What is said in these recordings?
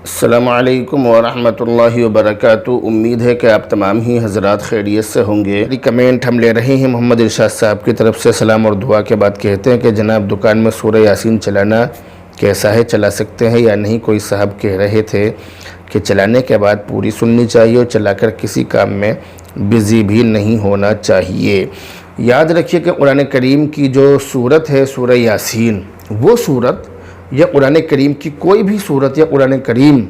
السلام علیکم ورحمۃ اللہ وبرکاتہ۔ امید ہے کہ آپ تمام ہی حضرات خیریت سے ہوں گے۔ کمنٹ ہم لے رہے ہیں محمد ارشاد صاحب کی طرف سے۔ سلام اور دعا کے بعد کہتے ہیں کہ جناب دکان میں سورہ یاسین چلانا کیسا ہے، چلا سکتے ہیں یا نہیں؟ کوئی صاحب کہہ رہے تھے کہ چلانے کے بعد پوری سننی چاہیے اور چلا کر کسی کام میں بزی بھی نہیں ہونا چاہیے۔ یاد رکھیے کہ قرآن کریم کی جو سورت ہے سورہ یاسین، وہ سورت یا قرآن کریم کی کوئی بھی سورت یا قرآن کریم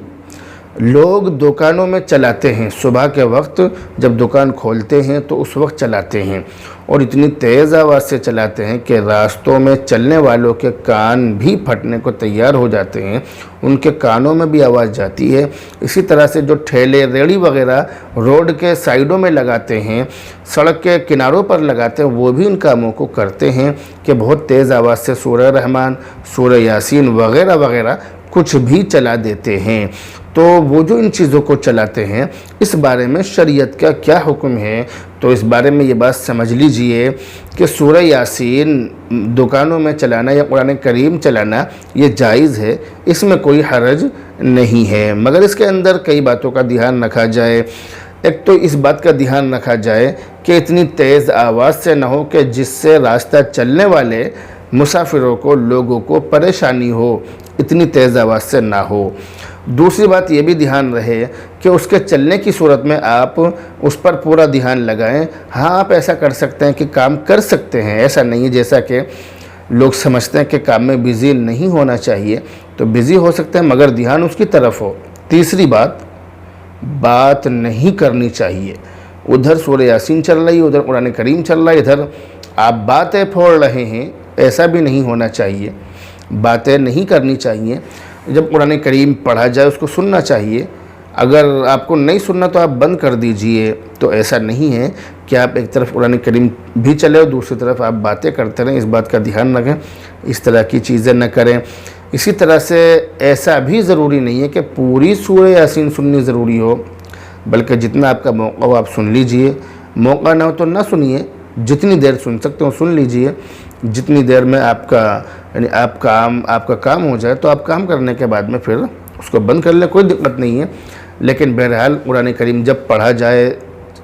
لوگ دکانوں میں چلاتے ہیں۔ صبح کے وقت جب دکان کھولتے ہیں تو اس وقت چلاتے ہیں، اور اتنی تیز آواز سے چلاتے ہیں کہ راستوں میں چلنے والوں کے کان بھی پھٹنے کو تیار ہو جاتے ہیں، ان کے کانوں میں بھی آواز جاتی ہے۔ اسی طرح سے جو ٹھیلے ریڑھی وغیرہ روڈ کے سائیڈوں میں لگاتے ہیں، سڑک کے کناروں پر لگاتے ہیں، وہ بھی ان کاموں کو کرتے ہیں کہ بہت تیز آواز سے سورہ رحمان، سورہ یاسین وغیرہ وغیرہ کچھ بھی چلا دیتے ہیں۔ تو وہ جو ان چیزوں کو چلاتے ہیں، اس بارے میں شریعت کا کیا حکم ہے؟ تو اس بارے میں یہ بات سمجھ لیجئے کہ سورہ یاسین دکانوں میں چلانا یا قرآن کریم چلانا یہ جائز ہے، اس میں کوئی حرج نہیں ہے، مگر اس کے اندر کئی باتوں کا دھیان رکھا جائے۔ ایک تو اس بات کا دھیان رکھا جائے کہ اتنی تیز آواز سے نہ ہو کہ جس سے راستہ چلنے والے مسافروں کو، لوگوں کو پریشانی ہو، اتنی تیز آواز سے نہ ہو۔ دوسری بات یہ بھی دھیان رہے کہ اس کے چلنے کی صورت میں آپ اس پر پورا دھیان لگائیں۔ ہاں، آپ ایسا کر سکتے ہیں کہ کام کر سکتے ہیں، ایسا نہیں ہے جیسا کہ لوگ سمجھتے ہیں کہ کام میں بزی نہیں ہونا چاہیے، تو بزی ہو سکتے ہیں مگر دھیان اس کی طرف ہو۔ تیسری بات نہیں کرنی چاہیے۔ ادھر سورہ یاسین چل رہی ہے، ادھر قرآن کریم چل رہا ہے، ادھر آپ باتیں پھوڑ رہے ہیں، ایسا بھی نہیں ہونا چاہیے۔ باتیں نہیں کرنی چاہیے۔ جب قرآن کریم پڑھا جائے اس کو سننا چاہیے۔ اگر آپ کو نہیں سننا تو آپ بند کر دیجئے۔ تو ایسا نہیں ہے کہ آپ ایک طرف قرآن کریم بھی چلے اور دوسری طرف آپ باتیں کرتے رہیں، اس بات کا دھیان رکھیں، اس طرح کی چیزیں نہ کریں۔ اسی طرح سے ایسا بھی ضروری نہیں ہے کہ پوری سورہ یاسین سننی ضروری ہو، بلکہ جتنا آپ کا موقع ہو آپ سن لیجئے، موقع نہ ہو تو نہ سنیے، جتنی دیر سن سکتے ہو سن لیجئے۔ جتنی دیر میں آپ کا کام ہو جائے تو آپ کام کرنے کے بعد میں پھر اس کو بند کر لیں، کوئی دقت نہیں ہے۔ لیکن بہرحال قرآن کریم جب پڑھا جائے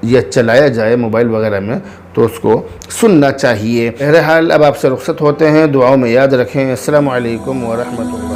یا چلایا جائے موبائل وغیرہ میں تو اس کو سننا چاہیے۔ بہرحال اب آپ سے رخصت ہوتے ہیں، دعاؤں میں یاد رکھیں۔ السلام علیکم ورحمۃ اللہ۔